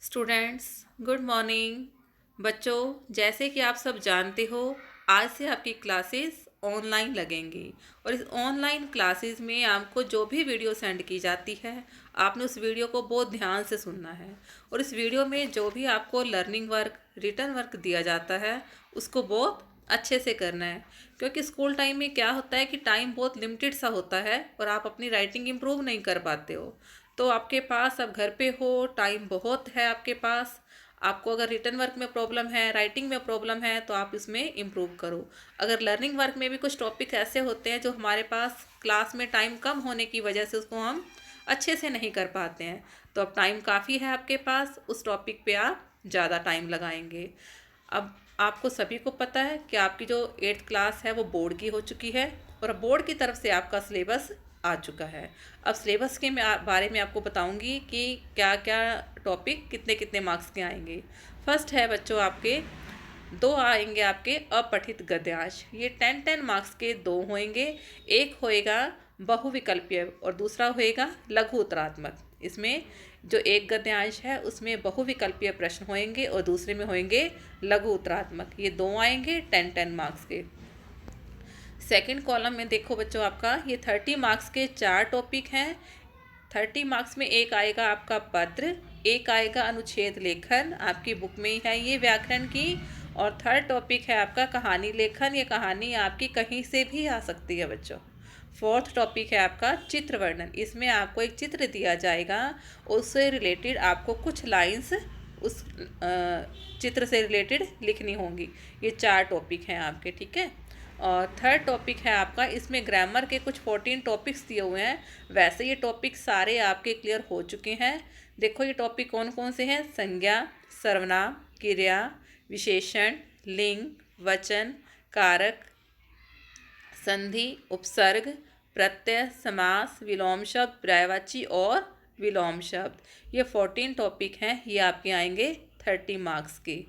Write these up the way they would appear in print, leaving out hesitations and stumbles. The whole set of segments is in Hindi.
Students, good morning. बच्चों, जैसे कि आप सब जानते हो, आज से आपकी क्लासेस ऑनलाइन लगेंगी और इस ऑनलाइन क्लासेस में आपको जो भी वीडियो सेंड की जाती है, आपने उस वीडियो को बहुत ध्यान से सुनना है। और इस वीडियो में जो भी आपको लर्निंग वर्क, रिटर्न वर्क दिया जाता है, उसको बहुत अच्छे से करना है। क्योंकि स्कूल टाइम में क्या होता है कि टाइम बहुत लिमिटेड सा होता है और आप अपनी राइटिंग इम्प्रूव नहीं कर पाते हो। तो आपके पास, अब घर पे हो, टाइम बहुत है आपके पास। आपको अगर रिटर्न वर्क में प्रॉब्लम है, राइटिंग में प्रॉब्लम है, तो आप इसमें इम्प्रूव करो। अगर लर्निंग वर्क में भी कुछ टॉपिक ऐसे होते हैं जो हमारे पास क्लास में टाइम कम होने की वजह से उसको हम अच्छे से नहीं कर पाते हैं, तो अब टाइम काफ़ी है आपके पास, उस टॉपिक पे आप ज़्यादा टाइम लगाएंगे। अब आपको सभी को पता है कि आपकी जो 8th क्लास है वो बोर्ड की हो चुकी है और अब बोर्ड की तरफ से आपका सिलेबस आ चुका है। अब सिलेबस के बारे में आपको बताऊंगी कि क्या क्या टॉपिक कितने कितने मार्क्स के आएंगे। फर्स्ट है बच्चों, आपके दो आएंगे आपके अपठित गद्यांश। ये 10-10 मार्क्स के दो होंगे। एक होएगा बहुविकल्पीय और दूसरा होएगा लघु उत्तरात्मक। इसमें जो एक गद्यांश है उसमें बहुविकल्पीय प्रश्न होंगे और दूसरे में होंगे लघु उत्तरात्मक। ये दो आएंगे 10-10 मार्क्स के। सेकंड कॉलम में देखो बच्चों, आपका ये 30 मार्क्स के 4 टॉपिक हैं। 30 मार्क्स में एक आएगा आपका पत्र, एक आएगा अनुच्छेद लेखन, आपकी बुक में ही है ये व्याकरण की, और थर्ड टॉपिक है आपका कहानी लेखन। ये कहानी आपकी कहीं से भी आ सकती है बच्चों। फोर्थ टॉपिक है आपका चित्र वर्णन। इसमें आपको एक चित्र दिया जाएगा, उससे रिलेटेड आपको कुछ लाइंस उस चित्र से रिलेटेड लिखनी होंगी। ये 4 टॉपिक हैं आपके, ठीक है। और थर्ड टॉपिक है आपका, इसमें ग्रामर के कुछ 14 टॉपिक्स दिए हुए हैं। वैसे ये टॉपिक सारे आपके क्लियर हो चुके हैं। देखो ये टॉपिक कौन कौन से हैं: संज्ञा, सर्वनाम, क्रिया, विशेषण, लिंग, वचन, कारक, संधि, उपसर्ग, प्रत्यय, समास, विलोम शब्द, पर्यायवाची और विलोम शब्द। ये 14 टॉपिक हैं, ये आपके आएंगे 30 मार्क्स के।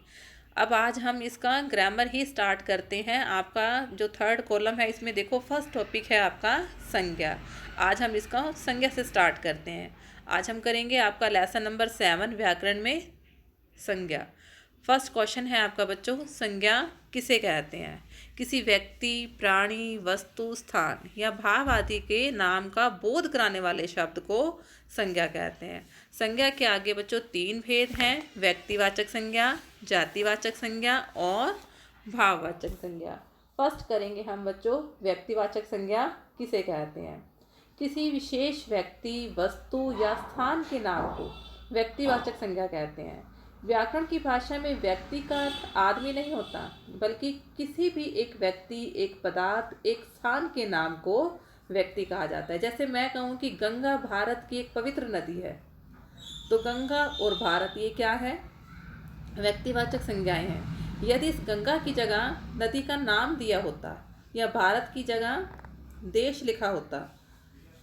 अब आज हम इसका ग्रामर ही स्टार्ट करते हैं। आपका जो थर्ड कॉलम है इसमें देखो, फर्स्ट टॉपिक है आपका संज्ञा। आज हम इसका संज्ञा से स्टार्ट करते हैं। आज हम करेंगे आपका लेसन नंबर 7 व्याकरण में संज्ञा। फर्स्ट क्वेश्चन है आपका बच्चों, संज्ञा किसे कहते हैं? किसी व्यक्ति, प्राणी, वस्तु, स्थान या भाव आदि के नाम का बोध कराने वाले शब्द को संज्ञा कहते हैं। संज्ञा के आगे बच्चों 3 भेद हैं: व्यक्तिवाचक संज्ञा, जातिवाचक संज्ञा और भाववाचक संज्ञा। फर्स्ट करेंगे हम बच्चों, व्यक्तिवाचक संज्ञा किसे कहते हैं। किसी विशेष व्यक्ति, वस्तु या स्थान के नाम को व्यक्तिवाचक संज्ञा कहते हैं। व्याकरण की भाषा में व्यक्ति का अर्थ आदमी नहीं होता, बल्कि किसी भी एक व्यक्ति, एक पदार्थ, एक स्थान के नाम को व्यक्ति कहा जाता है। जैसे मैं कहूँ कि गंगा भारत की एक पवित्र नदी है, तो गंगा और भारत ये क्या है? व्यक्तिवाचक संज्ञाएं हैं। यदि इस गंगा की जगह नदी का नाम दिया होता या भारत की जगह देश लिखा होता,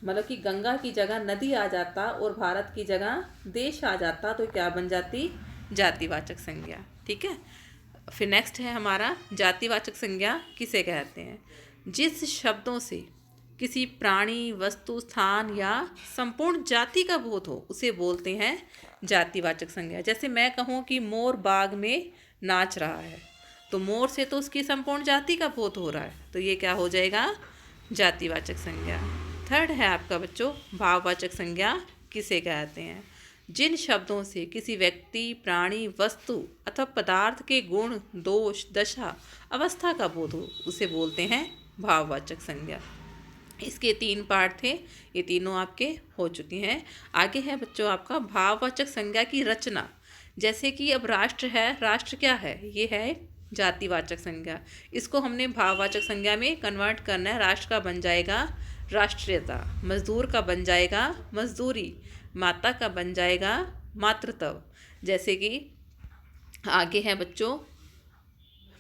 मतलब कि गंगा की जगह नदी आ जाता और भारत की जगह देश आ जाता, तो क्या बन जाती? जातिवाचक संज्ञा, ठीक है। फिर नेक्स्ट है हमारा, जातिवाचक संज्ञा किसे कहते हैं? जिस शब्दों से किसी प्राणी, वस्तु, स्थान या संपूर्ण जाति का बोध हो उसे बोलते हैं जातिवाचक संज्ञा। जैसे मैं कहूँ कि मोर बाग में नाच रहा है, तो मोर से तो उसकी संपूर्ण जाति का बोध हो रहा है, तो ये क्या हो जाएगा? जातिवाचक संज्ञा। थर्ड है आपका बच्चों, भाववाचक संज्ञा किसे कहते हैं? जिन शब्दों से किसी व्यक्ति, प्राणी, वस्तु अथवा पदार्थ के गुण, दोष, दशा, अवस्था का बोध हो उसे बोलते हैं भाववाचक संज्ञा। इसके 3 पार्ट थे, ये तीनों आपके हो चुके हैं। आगे है बच्चों आपका भाववाचक संज्ञा की रचना। जैसे कि अब राष्ट्र है, राष्ट्र क्या है? ये है जातिवाचक संज्ञा। इसको हमने भाववाचक संज्ञा में कन्वर्ट करना है। राष्ट्र का बन जाएगा राष्ट्रीयता, मजदूर का बन जाएगा मजदूरी, माता का बन जाएगा मातृत्व। जैसे कि आगे है बच्चों,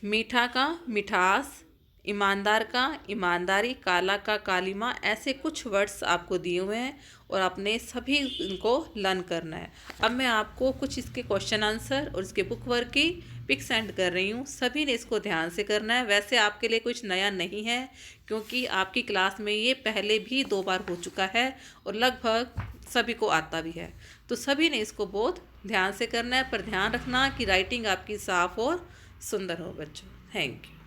मीठा का मिठास, ईमानदार का ईमानदारी, काला का कालीमा। ऐसे कुछ वर्ड्स आपको दिए हुए हैं और आपने सभी इनको लर्न करना है। अब मैं आपको कुछ इसके क्वेश्चन आंसर और इसके बुक वर्क की पिक सेंड कर रही हूँ, सभी ने इसको ध्यान से करना है। वैसे आपके लिए कुछ नया नहीं है, क्योंकि आपकी क्लास में ये पहले भी 2 बार हो चुका है और लगभग सभी को आता भी है। तो सभी ने इसको बहुत ध्यान से करना है, पर ध्यान रखना कि राइटिंग आपकी साफ और सुंदर हो बच्चों। Thank you.